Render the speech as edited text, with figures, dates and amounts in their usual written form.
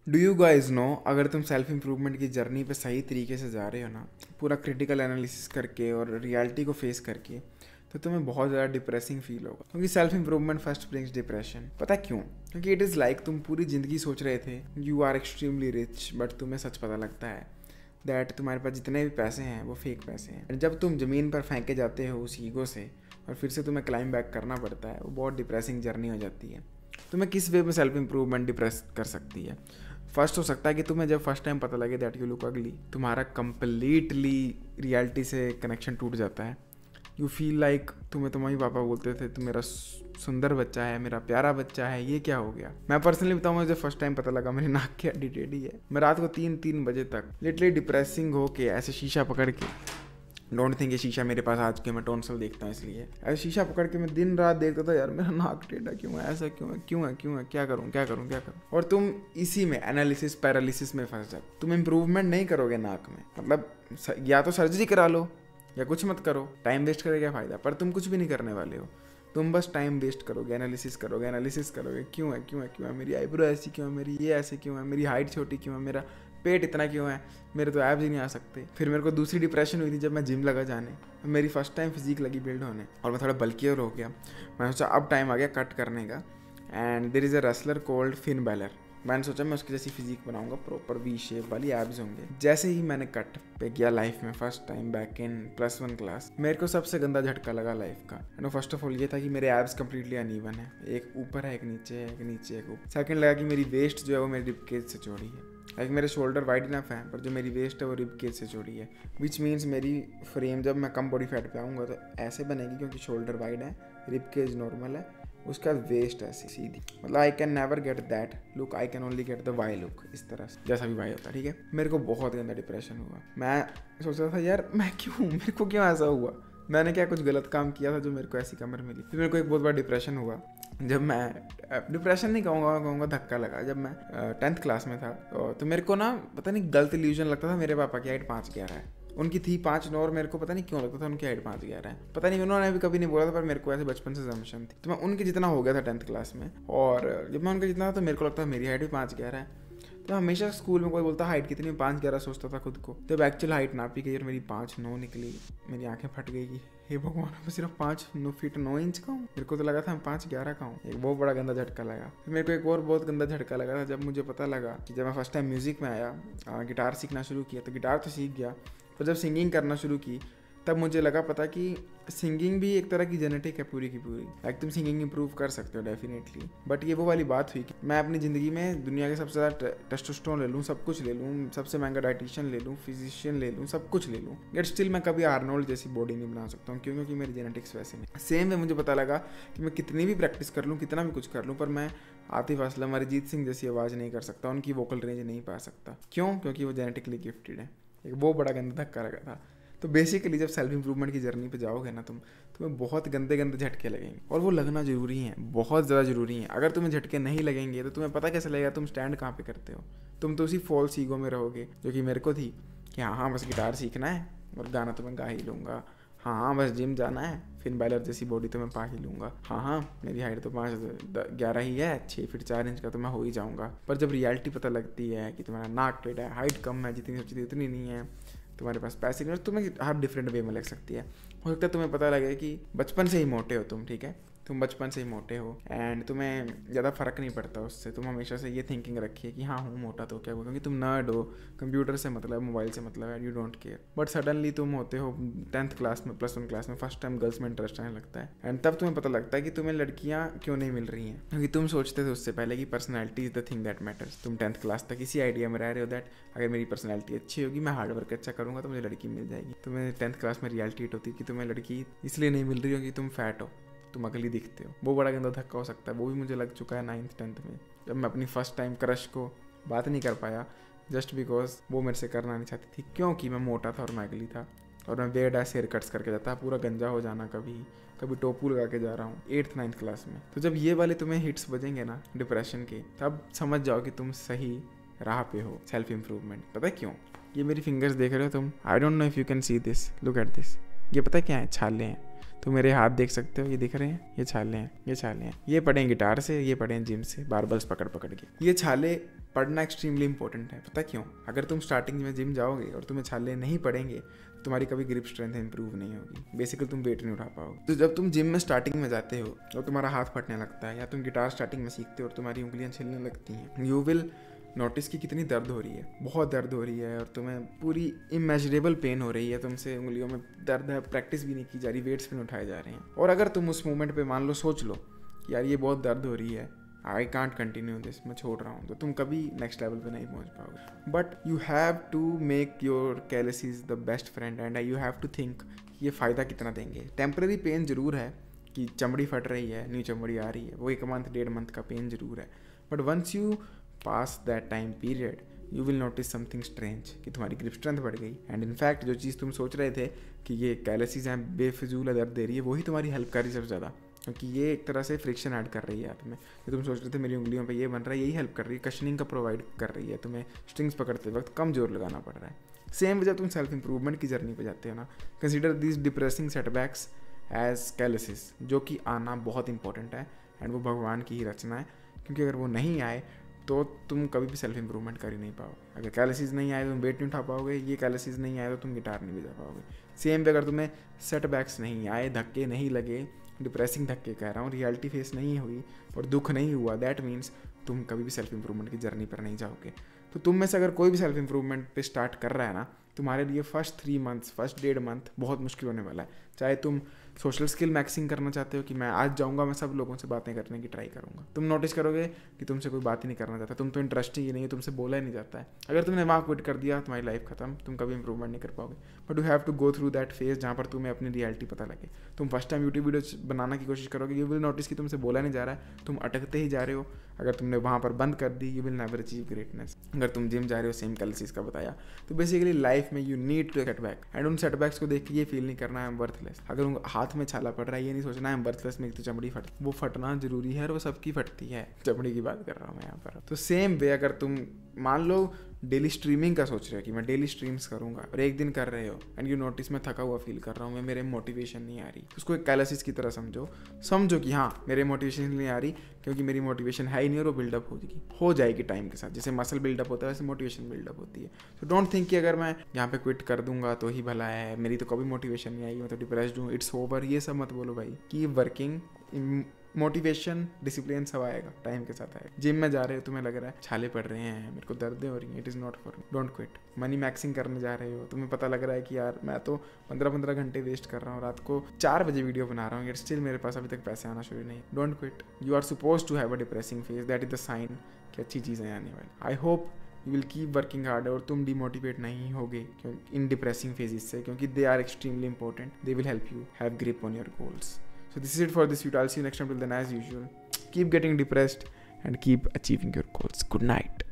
Do you guys no, अगर तुम self improvement की जर्नी पे सही तरीके से जा रहे हो ना, पूरा क्रिटिकल एनालिसिस करके और रियलिटी को फेस करके, तो तुम्हें बहुत ज़्यादा डिप्रेसिंग फील होगा। क्योंकि self improvement first brings depression. पता क्यों? क्योंकि इट इज़ लाइक तुम पूरी ज़िंदगी सोच रहे थे you are extremely rich, but तुम्हें सच पता लगता है दैट तुम्हारे पास जितने भी पैसे हैं वो फेक पैसे हैं। जब तुम ज़मीन पर फेंके जाते हो उस ईगो से और फिर से तुम्हें क्लाइम बैक करना पड़ता है, वो बहुत डिप्रेसिंग जर्नी हो जाती है। तुम्हें किस वे में सेल्फ इम्प्रूवमेंट डिप्रेस कर सकती है? फर्स्ट हो सकता है कि तुम्हें जब फर्स्ट टाइम पता लगे दैट यू लुक अगली, तुम्हारा कंप्लीटली रियलिटी से कनेक्शन टूट जाता है। यू फील लाइक तुम्हें तुम्हारे पापा बोलते थे तुम मेरा सुंदर बच्चा है, मेरा प्यारा बच्चा है, ये क्या हो गया। मैं पर्सनली बताऊँ, मुझे फर्स्ट टाइम पता लगा मेरी नाक की हड्डी टेढ़ी है। मैं रात को 3 बजे तक लिटरली डिप्रेसिंग हो के ऐसे शीशा पकड़ के, डोंट थिंक ये शीशा मेरे पास आज के मैं टोनसल देखता हूँ इसलिए, ऐसे शीशा पकड़ के मैं दिन रात देखता था यार मेरा नाक टेढ़ा क्यों है, ऐसा क्यों है, क्या करूँ क्या करूँ क्या करूँ। और तुम इसी में एनालिसिस पैरालिसिस में फंस जाओ। तुम इम्प्रूवमेंट नहीं करोगे नाक में, मतलब या तो सर्जरी करा लो या कुछ मत करो, टाइम वेस्ट करके क्या फ़ायदा। पर तुम कुछ भी नहीं करने वाले हो, तुम बस टाइम वेस्ट करोगे, एनालिसिस करोगे क्यों है मेरी आईब्रो ऐसी, क्यों है मेरी ये ऐसे, क्यों है मेरी हाइट छोटी, क्यों है मेरा पेट इतना, क्यों है मेरे तो एब्स ही नहीं आ सकते। फिर मेरे को दूसरी डिप्रेशन हुई थी जब मैं जिम लगा जाने, मेरी फर्स्ट टाइम फिजिक लगी बिल्ड होने और मैं थोड़ा बल्कियर हो गया। मैंने सोचा अब टाइम आ गया कट करने का। And there is a wrestler called Finn Balor. मैंने सोचा मैं उसकी जैसी फिजिक बनाऊंगा, प्रॉपर वी शेप वाली एब्स होंगे। जैसे ही मैंने कट पे किया लाइफ में first time back in +1 class, मेरे को सबसे गंदा झटका लगा लाइफ का। एंड फर्स्ट ऑफ ऑल ये था कि मेरे एब्स कंप्लीटली अनइवन है, एक ऊपर है एक नीचे है, एक नीचे एक ऊपर। सेकंड लगा कि मेरी वेस्ट जो है वो मेरी रिब केज से चौड़ी है। लाइक मेरे शोल्डर वाइड इनफ है पर जो मेरी वेस्ट है वो रिब केज से चौड़ी है, विच मीन्स मेरी फ्रेम जब मैं कम बॉडी फैट पे आऊँगा तो ऐसे बनेगी क्योंकि शोल्डर वाइड है, रिब केज नॉर्मल है, उसका वेस्ट है सीधी। मतलब I can never get that look, I can only get the Y look, इस तरह से जैसा भी वाई होता है। ठीक है, मेरे को बहुत गंदा डिप्रेशन हुआ। मैं सोच रहा था यार मैं क्यों, मेरे को क्यों ऐसा हुआ, मैंने क्या कुछ गलत काम किया था जो मेरे को ऐसी कमर मिली। फिर मेरे को एक बहुत बड़ा डिप्रेशन हुआ जब मैं, डिप्रेशन नहीं कहूँगा धक्का लगा। जब मैं 10th क्लास में था तो मेरे को ना पता नहीं गलत इल्यूजन लगता था मेरे पापा की हाइट 5'11" है, उनकी थी 5'9" और मेरे को पता नहीं क्यों लगता था उनकी हाइट 5'11" है। पता नहीं उन्होंने भी कभी नहीं बोला था पर मेरे को ऐसे बचपन से जम्पशन थी। तो मैं उनके जितना हो गया था 10th क्लास में, और जब मैं उनके जितना था तो मेरे को लगता था मेरी हाइट भी 5'11" है। तो हमेशा स्कूल में कोई बोलता हाइट कितनी, 5'11" सोचता था खुद को। जब एक्चुअल हाइट नापी गई और मेरी 5'9" निकली, मेरी आंखें फट गई कि हे भगवान मैं सिर्फ 5 फीट 9 इंच का हूँ। मेरे को तो लगा था मैं 5'11" का हूँ। एक बहुत बड़ा गंदा झटका लगा। फिर मेरे को एक और बहुत गंदा झटका लगा था जब मुझे पता लगा कि जब मैं फर्स्ट टाइम म्यूजिक में आया, गिटार सीखना शुरू किया, तो गिटार तो सीख गया पर जब सिंगिंग करना शुरू की तब मुझे लगा पता कि सिंगिंग भी एक तरह की जेनेटिक है पूरी की पूरी। लाइक तुम सिंगिंग इंप्रूव कर सकते हो डेफिनेटली, बट ये वो वाली बात हुई कि मैं अपनी ज़िंदगी में दुनिया के सबसे ज़्यादा टेस्टोस्टेरोन ले लूँ, सब कुछ ले लूँ, सबसे महंगा डाइटिशियन ले लूँ, फिजिशियन ले लूँ, सब कुछ ले लूँ, बट स्टिल मैं कभी आर्नोल्ड जैसी बॉडी नहीं बना सकता हूँ क्योंकि मेरी जेनेटिक्स वैसे नहीं। सेम वे मुझे पता लगा कि मैं कितनी भी प्रैक्टिस कर लूँ, कितना भी कुछ कर लूँ, पर मैं आतिफ असलम, अरिजीत सिंह जैसी आवाज़ नहीं कर सकता, उनकी वोकल रेंज नहीं पा सकता। क्यों? क्योंकि वो जेनेटिकली गिफ्टेड है। एक बहुत बड़ा गंदा धक्का लगा था। तो बेसिकली जब सेल्फ इंप्रूवमेंट की जर्नी पे जाओगे ना तुम्हें बहुत गंदे गंदे झटके लगेंगे, और वो लगना ज़रूरी है, बहुत ज़्यादा ज़रूरी है। अगर तुम्हें झटके नहीं लगेंगे तो तुम्हें पता कैसे लगेगा तुम स्टैंड कहाँ पे करते हो। तुम तो उसी फॉल्स ईगो में रहोगे जो कि मेरे को थी कि हाँ बस गिटार सीखना है और गाना तो मैं गा ही लूँगा, हाँ बस जिम जाना है, फिन बैलर जैसी बॉडी तो मैं पा ही लूँगा, हाँ मेरी हाइट तो 5'11" ही है, 6 फीट 4 इंच का तो मैं हो ही जाऊँगा। पर जब रियलिटी पता लगती है कि तुम्हारा नाक टेढ़ा है, हाइट कम है, जितनी सोचती उतनी नहीं है, तुम्हारे पास पैसे नहीं, और तुम्हें हर डिफरेंट वे में लग सकती है। हो सकता है तुम्हें पता लगे कि बचपन से ही मोटे हो तुम, ठीक है, तुम बचपन से ही मोटे हो एंड तुम्हें ज़्यादा फ़र्क नहीं पड़ता उससे। तुम हमेशा से ये थिंकिंग रखिए कि हाँ हूँ मोटा तो क्या हुआ, क्योंकि तुम नर्ड हो, कंप्यूटर से मतलब, मोबाइल से मतलब है, you don't care. But suddenly तुम होते हो 10th क्लास में, +1 क्लास में, फर्स्ट टाइम गर्ल्स में इंटरेस्ट आने लगता है एंड तब तुम्हें पता लगता है कि तुम्हें लड़कियाँ क्यों नहीं मिल रही हैं, क्योंकि तुम सोचते थे उससे पहले कि personality is the thing that matters. तुम 10th क्लास तक इसी आइडिया में रह रहे हो दैट अगर मेरी पर्सनैलिटी अच्छी होगी, मैं हार्ड वर्क अच्छा करूँगा तो मुझे लड़की मिल जाएगी। तुम्हें 10th क्लास में रियलिटी हिट होती है कि तुम्हें लड़की इसलिए नहीं मिल रही हो कि तुम फैट हो, तुम अगली दिखते हो। वो बड़ा गंदा धक्का हो सकता है, वो भी मुझे लग चुका है 9th 10th में, जब मैं अपनी फर्स्ट टाइम क्रश को बात नहीं कर पाया जस्ट बिकॉज वो मेरे से करना नहीं चाहती थी, क्योंकि मैं मोटा था और मैं अगली था और मैं वेड ऐसे हेयर कट्स करके जाता, पूरा गंजा हो जाना, कभी टोपू लगा के जा रहा हूँ 8th 9th क्लास में। तो जब ये वाले तुम्हें हिट्स बजेंगे ना डिप्रेशन के, तब समझ जाओ कि तुम सही राह पे हो सेल्फ इम्प्रूवमेंट। पता है क्यों? ये मेरी फिंगर्स देख रहे हो तुम, I don't know if you can see this, look at this, ये पता है क्या है? छाले हैं। तो मेरे हाथ देख सकते हो, ये दिख रहे हैं, ये छाले हैं, ये छाले हैं, ये पड़े हैं गिटार से, ये पड़े हैं जिम से बारबल्स पकड़ पकड़ के। ये छाले पढ़ना एक्सट्रीमली इंपॉर्टेंट है। पता क्यों? अगर तुम स्टार्टिंग में जिम जाओगे और तुम्हें छाले नहीं पड़ेंगे, तुम्हारी कभी ग्रिप स्ट्रेंथ इंप्रूव नहीं होगी, बेसिकली तुम वेट नहीं उठा पाओगे। तो जब तुम जिम में स्टार्टिंग में जाते हो और तुम्हारा हाथ फटने लगता है, या तुम गिटार स्टार्टिंग में सीखते हो और तुम्हारी उंगलियां छिलने लगती हैं, यू विल नोटिस कि कितनी दर्द हो रही है, बहुत दर्द हो रही है, और तुम्हें पूरी इमेजरेबल पेन हो रही है, तुमसे उंगलियों में दर्द है, प्रैक्टिस भी नहीं की जा रही, वेट्स भी नहीं उठाए जा रहे हैं। और अगर तुम उस मोमेंट पे मान लो सोच लो कि यार ये बहुत दर्द हो रही है, आई कांट कंटिन्यू दिस, मैं छोड़ रहा हूँ, तो तुम कभी नेक्स्ट लेवल पे नहीं पहुँच पाओगे। But you have to make your calluses the best friend, and you have to think ये फ़ायदा कितना देंगे। टेम्पररी पेन ज़रूर है कि चमड़ी फट रही है, न्यू चमड़ी आ रही है, वो 1 मंथ 1.5 मंथ का पेन ज़रूर है, but once you pass that time period you will notice something strange, कि तुम्हारी ग्रिप स्ट्रेंथ बढ़ गई। एंड इनफैक्ट जो चीज़ तुम सोच रहे थे कि ये कैलेसिस हैं बेफिजूल दर्द दे रही है, वही तुम्हारी हेल्प कर रही है सबसे ज़्यादा, क्योंकि ये एक तरह से फ्रिक्शन ऐड कर रही है हाथ में। जो तुम सोच रहे थे मेरी उंगलियों पे ये बन रहा है, यही हेल्प कर रही है, कशनिंग का प्रोवाइड कर रही है, तुम्हें स्ट्रिंग्स पकड़ते वक्त कम जोर लगाना पड़ रहा है। सेम जब तुम सेल्फ इंप्रूवमेंट की जर्नी पे जाते हो ना, consider this depressing setbacks as calluses, जो कि आना बहुत इंपॉर्टेंट है, एंड वो भगवान की ही रचना है, क्योंकि अगर वो नहीं आए तो तुम कभी भी सेल्फ इंप्रूवमेंट कर ही नहीं पाओगे। अगर कैलेसिस नहीं आए तो तुम वेट नहीं उठा पाओगे, ये कैलेसिस नहीं आए तो तुम गिटार नहीं बजा पाओगे। सेम पे अगर तुम्हें सेटबैक्स नहीं आए, धक्के नहीं लगे, डिप्रेसिंग धक्के कह रहा हूँ, रियलिटी फेस नहीं हुई और दुख नहीं हुआ, दैट मीन्स तुम कभी भी सेल्फ इंप्रूवमेंट की जर्नी पर नहीं जाओगे। तो तुम में से अगर कोई भी सेल्फ इंप्रूवमेंट पे स्टार्ट कर रहा है ना, तुम्हारे लिए फर्स्ट 3 मंथ्स, फर्स्ट 1.5 मंथ बहुत मुश्किल होने वाला है। चाहे तुम सोशल स्किल मैक्सिंग करना चाहते हो कि मैं आज जाऊंगा, मैं सब लोगों से बातें करने की ट्राई करूंगा, तुम नोटिस करोगे कि तुमसे कोई बात ही नहीं करना चाहता, तुम तो इंटरेस्ट ही नहीं है, तुमसे बोला ही नहीं जाता है। अगर तुमने वहाँ क्विट कर दिया, तुम्हारी लाइफ खत्म, तुम कभी इंप्रूवमेंट नहीं कर पाओगे। But you have to go through that phase जहाँ पर तुम्हें अपनी रियलिटी पता लगे। तुम फर्स्ट टाइम यूट्यूब वीडियो बनाने की कोशिश करोगे, यू विल नोटिस कि तुमसे बोला नहीं जा रहा है, तुम अटकते ही जा रहे हो। अगर तुमने वहाँ पर बंद कर दी, you will never achieve greatness. अगर तुम जिम जा रहे हो, सेम कैलेसिस का बताया, तो बेसिकली लाइफ में you need to setback, and उन सेटबैक्स को देख के ये फील नहीं करना आई एम वर्थलेस। अगर उन हाथ में छाला पड़ रहा है, ये नहीं सोचना आई एम वर्थलेस, मेरी तो चमड़ी फट, वो फटना जरूरी है और वो सबकी फटती है, चमड़ी की बात कर रहा हूँ मैं यहाँ पर। तो सेम वे अगर तुम मान लो डेली स्ट्रीमिंग का सोच रहे हो कि मैं डेली स्ट्रीम्स करूंगा, और एक दिन कर रहे हो एंड यू नोटिस मैं थका हुआ फील कर रहा हूँ, मैं मेरे मोटिवेशन नहीं आ रही, उसको एक कैलेसिस की तरह समझो कि हाँ मेरे मोटिवेशन नहीं आ रही, क्योंकि मेरी मोटिवेशन है ही नहीं और वो बिल्डअप हो जाएगी टाइम के साथ। जैसे मसल बिल्डअप होता है वैसे मोटिवेशन बिल्डअप होती है। तो डोंट थिंक कि अगर मैं यहाँ पे क्विट कर दूंगा तो ही भला है, मेरी तो कभी मोटिवेशन नहीं आई, मैं तो डिप्रेस्ड हूँ, इट्स ओवर, ये सब मत बोलो भाई। कीप वर्किंग, मोटिवेशन डिसिप्लिन सब आएगा, टाइम के साथ आएगा। जिम में जा रहे हो, तुम्हें लग रहा है छाले पड़ रहे हैं, मेरे को दर्दें हो रही हैं, it is not for me, don't quit. Money maxing करने जा रहे हो, तुम्हें पता लग रहा है कि यार मैं तो 15-15 घंटे वेस्ट कर रहा हूँ, रात को 4 बजे वीडियो बना रहा हूँ, यट स्टिल मेरे पास अभी तक पैसे आना शुरू नहीं, don't quit. You are suppose to have a depressing phase, that is the sign कि अच्छी चीज़ें आने वाली। I hope you will keep working hard, और तुम डिमोटिवेट नहीं होगे इन डिप्रेसिंग फेजेस से, क्योंकि they are extremely important, they will help you have grip on your goals. So this is it for this video. I'll see you next time. Till then, as usual, keep getting depressed and keep achieving your goals. Good night.